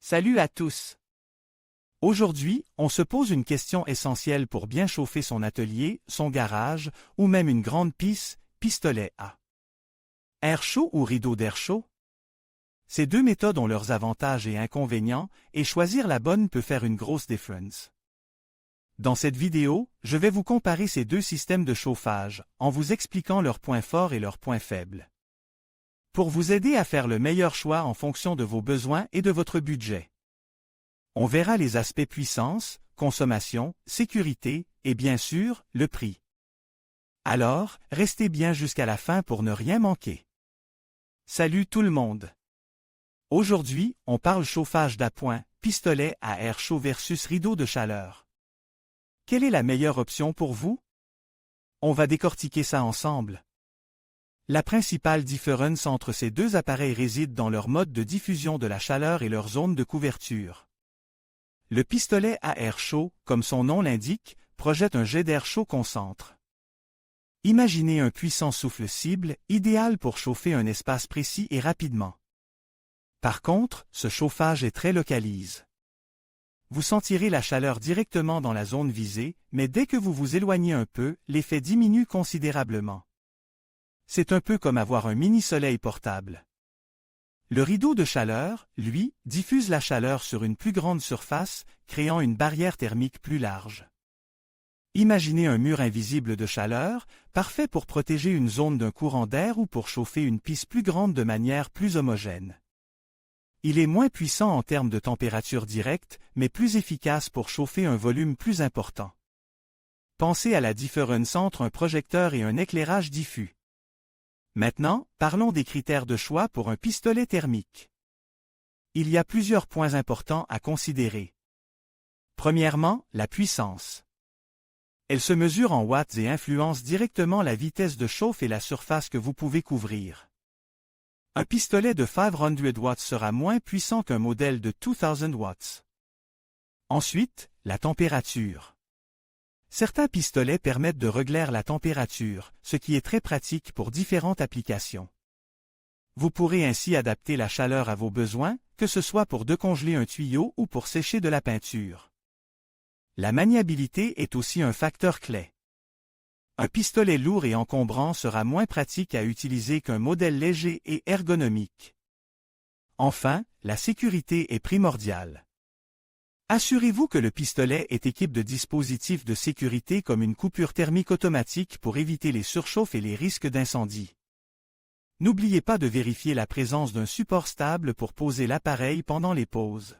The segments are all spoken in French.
Salut à tous! Aujourd'hui, on se pose une question essentielle pour bien chauffer son atelier, son garage ou même une grande pistolet à air chaud ou rideau d'air chaud? Ces deux méthodes ont leurs avantages et inconvénients, et choisir la bonne peut faire une grosse différence. Dans cette vidéo, je vais vous comparer ces deux systèmes de chauffage, en vous expliquant leurs points forts et leurs points faibles. Pour vous aider à faire le meilleur choix en fonction de vos besoins et de votre budget. On verra les aspects puissance, consommation, sécurité et bien sûr, le prix. Alors, restez bien jusqu'à la fin pour ne rien manquer. Salut tout le monde! Aujourd'hui, on parle chauffage d'appoint, pistolet à air chaud versus rideau de chaleur. Quelle est la meilleure option pour vous? On va décortiquer ça ensemble. La principale différence entre ces deux appareils réside dans leur mode de diffusion de la chaleur et leur zone de couverture. Le pistolet à air chaud, comme son nom l'indique, projette un jet d'air chaud concentre. Imaginez un puissant souffle cible, idéal pour chauffer un espace précis et rapidement. Par contre, ce chauffage est très localisé. Vous sentirez la chaleur directement dans la zone visée, mais dès que vous vous éloignez un peu, l'effet diminue considérablement. C'est un peu comme avoir un mini-soleil portable. Le rideau de chaleur, lui, diffuse la chaleur sur une plus grande surface, créant une barrière thermique plus large. Imaginez un mur invisible de chaleur, parfait pour protéger une zone d'un courant d'air ou pour chauffer une piste plus grande de manière plus homogène. Il est moins puissant en termes de température directe, mais plus efficace pour chauffer un volume plus important. Pensez à la différence entre un projecteur et un éclairage diffus. Maintenant, parlons des critères de choix pour un pistolet thermique. Il y a plusieurs points importants à considérer. Premièrement, la puissance. Elle se mesure en watts et influence directement la vitesse de chauffe et la surface que vous pouvez couvrir. Un pistolet de 500 watts sera moins puissant qu'un modèle de 2000 watts. Ensuite, la température. Certains pistolets permettent de régler la température, ce qui est très pratique pour différentes applications. Vous pourrez ainsi adapter la chaleur à vos besoins, que ce soit pour décongeler un tuyau ou pour sécher de la peinture. La maniabilité est aussi un facteur clé. Un pistolet lourd et encombrant sera moins pratique à utiliser qu'un modèle léger et ergonomique. Enfin, la sécurité est primordiale. Assurez-vous que le pistolet est équipé de dispositifs de sécurité comme une coupure thermique automatique pour éviter les surchauffes et les risques d'incendie. N'oubliez pas de vérifier la présence d'un support stable pour poser l'appareil pendant les pauses.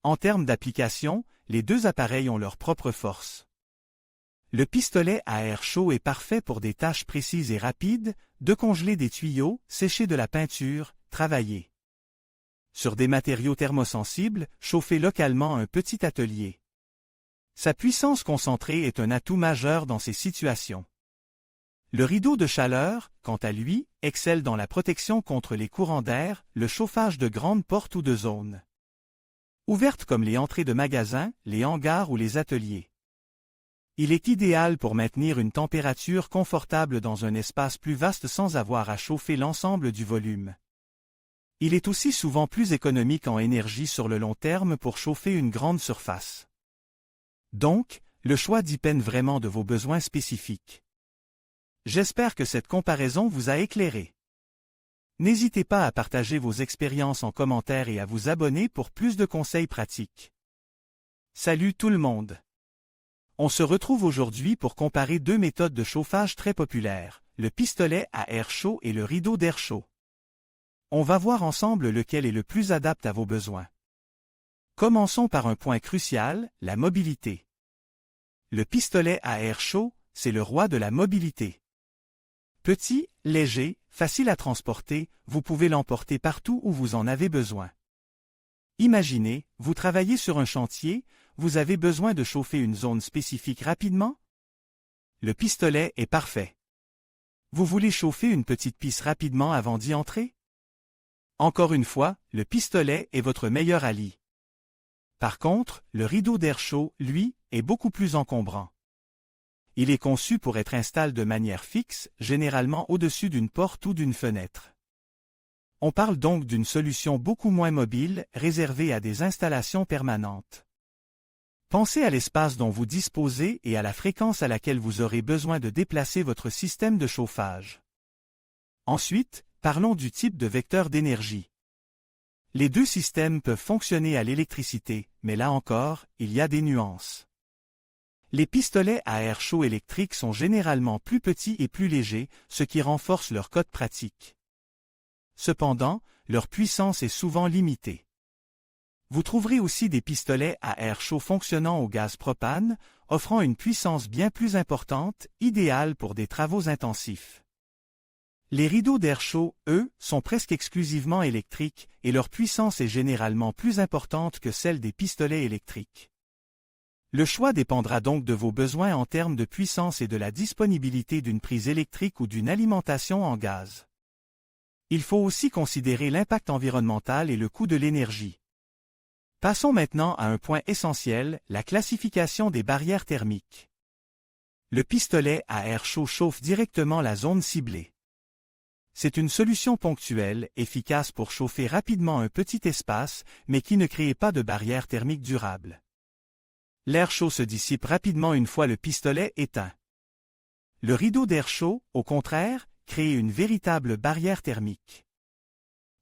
En termes d'application, les deux appareils ont leur propre force. Le pistolet à air chaud est parfait pour des tâches précises et rapides, décongeler des tuyaux, sécher de la peinture, travailler. Sur des matériaux thermosensibles, chauffer localement un petit atelier. Sa puissance concentrée est un atout majeur dans ces situations. Le rideau de chaleur, quant à lui, excelle dans la protection contre les courants d'air, le chauffage de grandes portes ou de zones ouvertes comme les entrées de magasins, les hangars ou les ateliers. Il est idéal pour maintenir une température confortable dans un espace plus vaste sans avoir à chauffer l'ensemble du volume. Il est aussi souvent plus économique en énergie sur le long terme pour chauffer une grande surface. Donc, le choix dépend vraiment de vos besoins spécifiques. J'espère que cette comparaison vous a éclairé. N'hésitez pas à partager vos expériences en commentaire et à vous abonner pour plus de conseils pratiques. Salut tout le monde! On se retrouve aujourd'hui pour comparer deux méthodes de chauffage très populaires, le pistolet à air chaud et le rideau d'air chaud. On va voir ensemble lequel est le plus adapté à vos besoins. Commençons par un point crucial, la mobilité. Le pistolet à air chaud, c'est le roi de la mobilité. Petit, léger, facile à transporter, vous pouvez l'emporter partout où vous en avez besoin. Imaginez, vous travaillez sur un chantier, vous avez besoin de chauffer une zone spécifique rapidement? Le pistolet est parfait. Vous voulez chauffer une petite piste rapidement avant d'y entrer? Encore une fois, le pistolet est votre meilleur allié. Par contre, le rideau d'air chaud, lui, est beaucoup plus encombrant. Il est conçu pour être installé de manière fixe, généralement au-dessus d'une porte ou d'une fenêtre. On parle donc d'une solution beaucoup moins mobile, réservée à des installations permanentes. Pensez à l'espace dont vous disposez et à la fréquence à laquelle vous aurez besoin de déplacer votre système de chauffage. Ensuite, parlons du type de vecteur d'énergie. Les deux systèmes peuvent fonctionner à l'électricité, mais là encore, il y a des nuances. Les pistolets à air chaud électriques sont généralement plus petits et plus légers, ce qui renforce leur code pratique. Cependant, leur puissance est souvent limitée. Vous trouverez aussi des pistolets à air chaud fonctionnant au gaz propane, offrant une puissance bien plus importante, idéale pour des travaux intensifs. Les rideaux d'air chaud, eux, sont presque exclusivement électriques et leur puissance est généralement plus importante que celle des pistolets électriques. Le choix dépendra donc de vos besoins en termes de puissance et de la disponibilité d'une prise électrique ou d'une alimentation en gaz. Il faut aussi considérer l'impact environnemental et le coût de l'énergie. Passons maintenant à un point essentiel, la classification des barrières thermiques. Le pistolet à air chaud chauffe directement la zone ciblée. C'est une solution ponctuelle, efficace pour chauffer rapidement un petit espace, mais qui ne crée pas de barrière thermique durable. L'air chaud se dissipe rapidement une fois le pistolet éteint. Le rideau d'air chaud, au contraire, crée une véritable barrière thermique.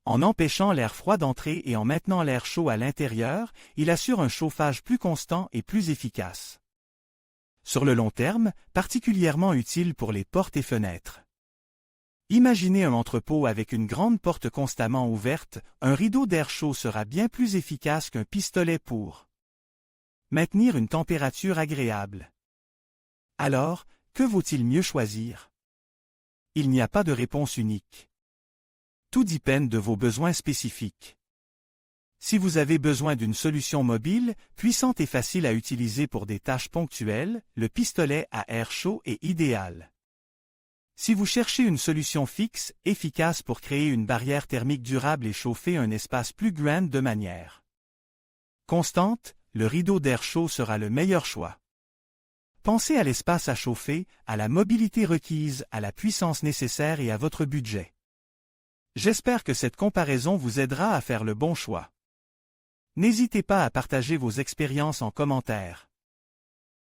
En empêchant l'air froid d'entrer et en maintenant l'air chaud à l'intérieur, il assure un chauffage plus constant et plus efficace. Sur le long terme, particulièrement utile pour les portes et fenêtres. Imaginez un entrepôt avec une grande porte constamment ouverte, un rideau d'air chaud sera bien plus efficace qu'un pistolet pour maintenir une température agréable. Alors, que vaut-il mieux choisir? Il n'y a pas de réponse unique. Tout dépend de vos besoins spécifiques. Si vous avez besoin d'une solution mobile, puissante et facile à utiliser pour des tâches ponctuelles, le pistolet à air chaud est idéal. Si vous cherchez une solution fixe, efficace pour créer une barrière thermique durable et chauffer un espace plus grand de manière constante, le rideau d'air chaud sera le meilleur choix. Pensez à l'espace à chauffer, à la mobilité requise, à la puissance nécessaire et à votre budget. J'espère que cette comparaison vous aidera à faire le bon choix. N'hésitez pas à partager vos expériences en commentaire.